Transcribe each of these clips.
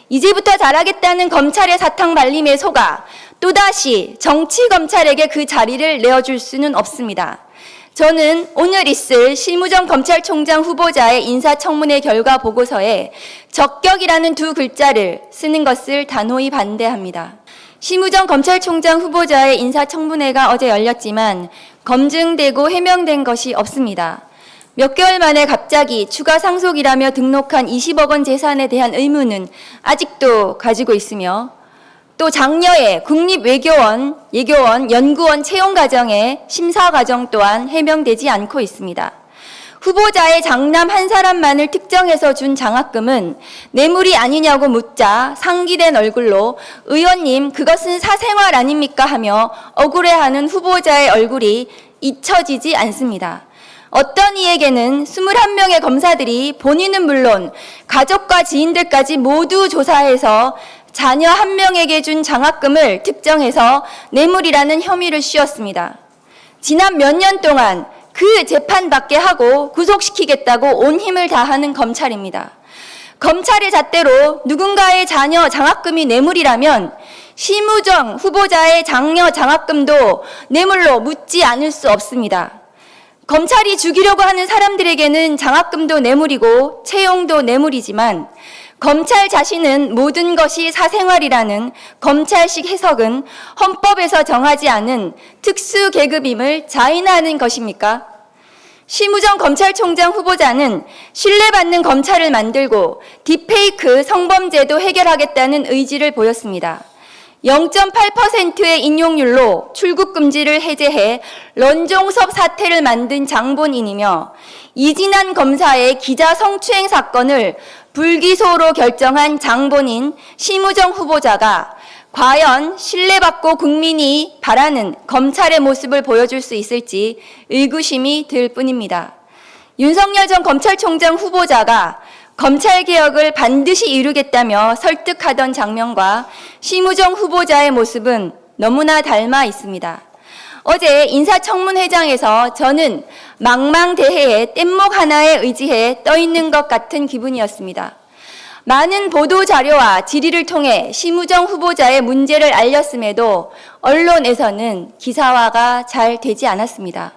이제부터 잘하겠다는 검찰의 사탕 발림에 속아 또다시 정치검찰에게 그 자리를 내어줄 수는 없습니다. 저는 오늘 있을 심우정 검찰총장 후보자의 인사청문회 결과 보고서에 적격이라는 두 글자를 쓰는 것을 단호히 반대합니다. 심우정 검찰총장 후보자의 인사청문회가 어제 열렸지만 검증되고 해명된 것이 없습니다. 몇 개월 만에 갑자기 추가 상속이라며 등록한 20억 원 재산에 대한 의문은 아직도 가지고 있으며 또 장녀의 국립외교원, 예교원, 연구원 채용 과정의 심사 과정 또한 해명되지 않고 있습니다. 후보자의 장남 한 사람만을 특정해서 준 장학금은 뇌물이 아니냐고 묻자 상기된 얼굴로 의원님 그것은 사생활 아닙니까 하며 억울해하는 후보자의 얼굴이 잊혀지지 않습니다. 어떤 이에게는 21명의 검사들이 본인은 물론 가족과 지인들까지 모두 조사해서 자녀 한 명에게 준 장학금을 특정해서 뇌물이라는 혐의를 씌웠습니다. 지난 몇 년 동안 그 재판받게 하고 구속시키겠다고 온 힘을 다하는 검찰입니다. 검찰의 잣대로 누군가의 자녀 장학금이 뇌물이라면 심우정 후보자의 장녀 장학금도 뇌물로 묻지 않을 수 없습니다. 검찰이 죽이려고 하는 사람들에게는 장학금도 뇌물이고 채용도 뇌물이지만 검찰 자신은 모든 것이 사생활이라는 검찰식 해석은 헌법에서 정하지 않은 특수계급임을 자인하는 것입니까? 심우정 검찰총장 후보자는 신뢰받는 검찰을 만들고 딥페이크 성범죄도 해결하겠다는 의지를 보였습니다. 0.8%의 인용률로 출국 금지를 해제해 런종섭 사태를 만든 장본인이며 이진한 검사의 기자 성추행 사건을 불기소로 결정한 장본인 심우정 후보자가 과연 신뢰받고 국민이 바라는 검찰의 모습을 보여줄 수 있을지 의구심이 들 뿐입니다. 윤석열 전 검찰총장 후보자가 검찰개혁을 반드시 이루겠다며 설득하던 장면과 심우정 후보자의 모습은 너무나 닮아 있습니다. 어제 인사청문회장에서 저는 망망대해에 뗏목 하나에 의지해 떠있는 것 같은 기분이었습니다. 많은 보도자료와 질의를 통해 심우정 후보자의 문제를 알렸음에도 언론에서는 기사화가 잘 되지 않았습니다.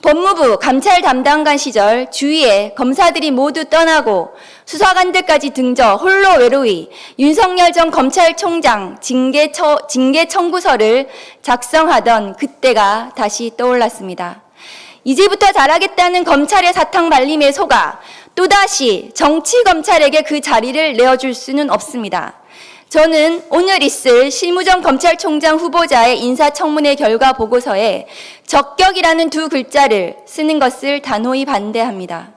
법무부 감찰 담당관 시절 주위에 검사들이 모두 떠나고 수사관들까지 등져 홀로 외로이 윤석열 전 검찰총장 징계 청구서를 작성하던 그때가 다시 떠올랐습니다. 이제부터 잘하겠다는 검찰의 사탕 발림에 속아 또다시 정치검찰에게 그 자리를 내어줄 수는 없습니다. 저는 오늘 있을 심우정 검찰총장 후보자의 인사청문회 결과 보고서에 적격이라는 두 글자를 쓰는 것을 단호히 반대합니다.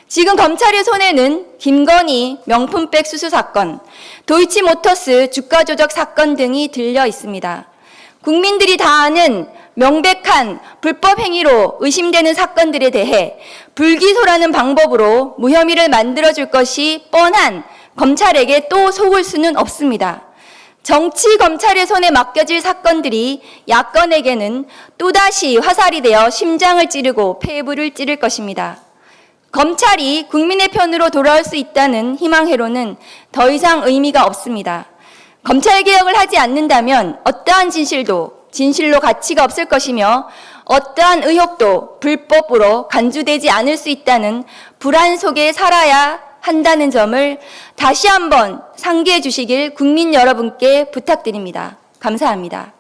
지금 검찰의 손에는 김건희 명품백 수수 사건, 도이치모터스 주가 조작 사건 등이 들려 있습니다. 국민들이 다 아는 명백한 불법 행위로 의심되는 사건들에 대해 불기소라는 방법으로 무혐의를 만들어줄 것이 뻔한 검찰에게 또 속을 수는 없습니다. 정치 검찰의 손에 맡겨질 사건들이 야권에게는 또다시 화살이 되어 심장을 찌르고 폐부를 찌를 것입니다. 검찰이 국민의 편으로 돌아올 수 있다는 희망회로는 더 이상 의미가 없습니다. 검찰개혁을 하지 않는다면 어떠한 진실로 가치가 없을 것이며 어떠한 의혹도 불법으로 간주되지 않을 수 있다는 불안 속에 살아야 한다는 점을 다시 한번 상기해 주시길 국민 여러분께 부탁드립니다. 감사합니다.